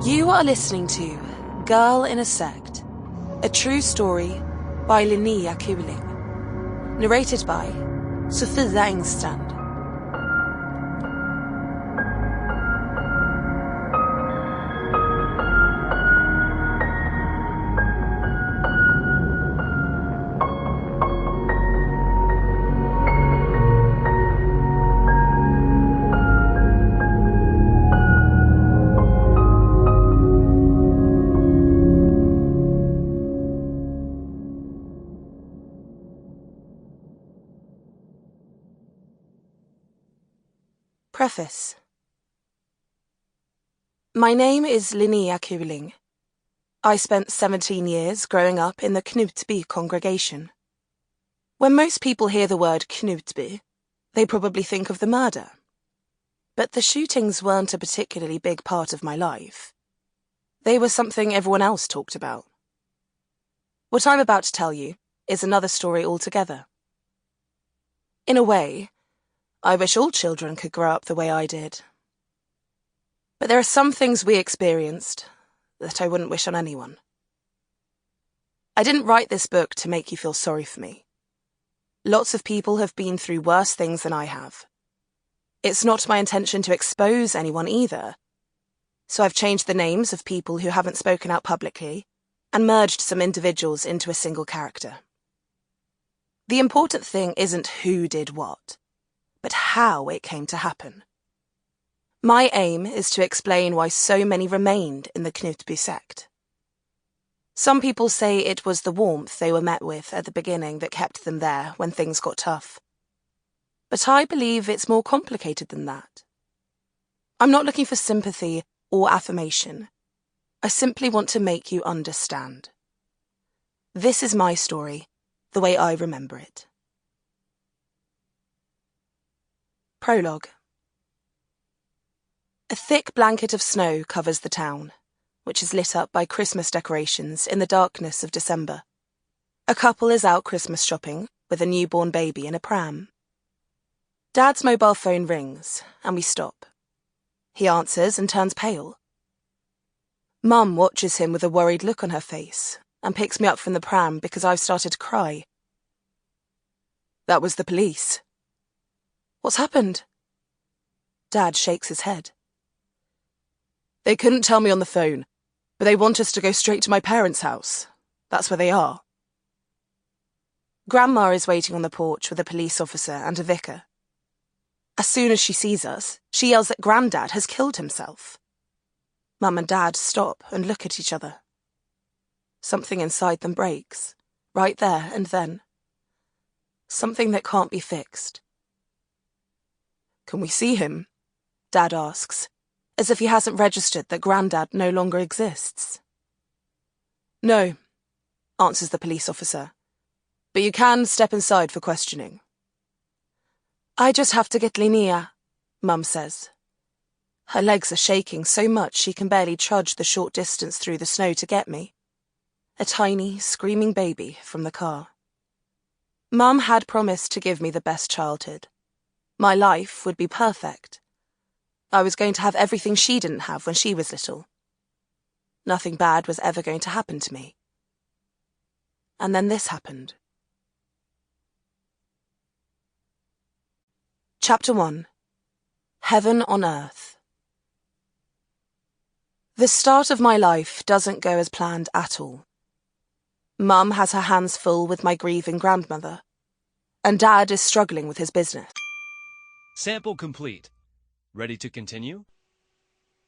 You are listening to Girl in a Sect, a true story by Linnéa Kuling, narrated by Sofia Engstrand. Preface. My name is Linnéa Kuling. I spent 17 years growing up in the Knutby congregation. When most people hear the word Knutby, they probably think of the murder. But the shootings weren't a particularly big part of my life. They were something everyone else talked about. What I'm about to tell you is another story altogether. In a way, I wish all children could grow up the way I did. But there are some things we experienced that I wouldn't wish on anyone. I didn't write this book to make you feel sorry for me. Lots of people have been through worse things than I have. It's not my intention to expose anyone either, so I've changed the names of people who haven't spoken out publicly and merged some individuals into a single character. The important thing isn't who did what, but how it came to happen. My aim is to explain why so many remained in the Knutby sect. Some people say it was the warmth they were met with at the beginning that kept them there when things got tough. But I believe it's more complicated than that. I'm not looking for sympathy or affirmation. I simply want to make you understand. This is my story, the way I remember it. Prologue. A thick blanket of snow covers the town, which is lit up by Christmas decorations in the darkness of December. A couple is out Christmas shopping with a newborn baby in a pram. Dad's mobile phone rings, and we stop. He answers and turns pale. Mum watches him with a worried look on her face and picks me up from the pram because I've started to cry. That was the police. What's happened? Dad shakes his head. They couldn't tell me on the phone, but they want us to go straight to my parents' house. That's where they are. Grandma is waiting on the porch with a police officer and a vicar. As soon as she sees us, she yells that Grandad has killed himself. Mum and Dad stop and look at each other. Something inside them breaks, right there and then. Something that can't be fixed. Can we see him? Dad asks, as if he hasn't registered that Grandad no longer exists. No, answers the police officer, but you can step inside for questioning. I just have to get Linnéa, Mum says. Her legs are shaking so much she can barely trudge the short distance through the snow to get me. A tiny, screaming baby from the car. Mum had promised to give me the best childhood. My life would be perfect. I was going to have everything she didn't have when she was little. Nothing bad was ever going to happen to me. And then this happened. Chapter 1. Heaven on Earth. The start of my life doesn't go as planned at all. Mum has her hands full with my grieving grandmother, and Dad is struggling with his business. Sample complete. Ready to continue?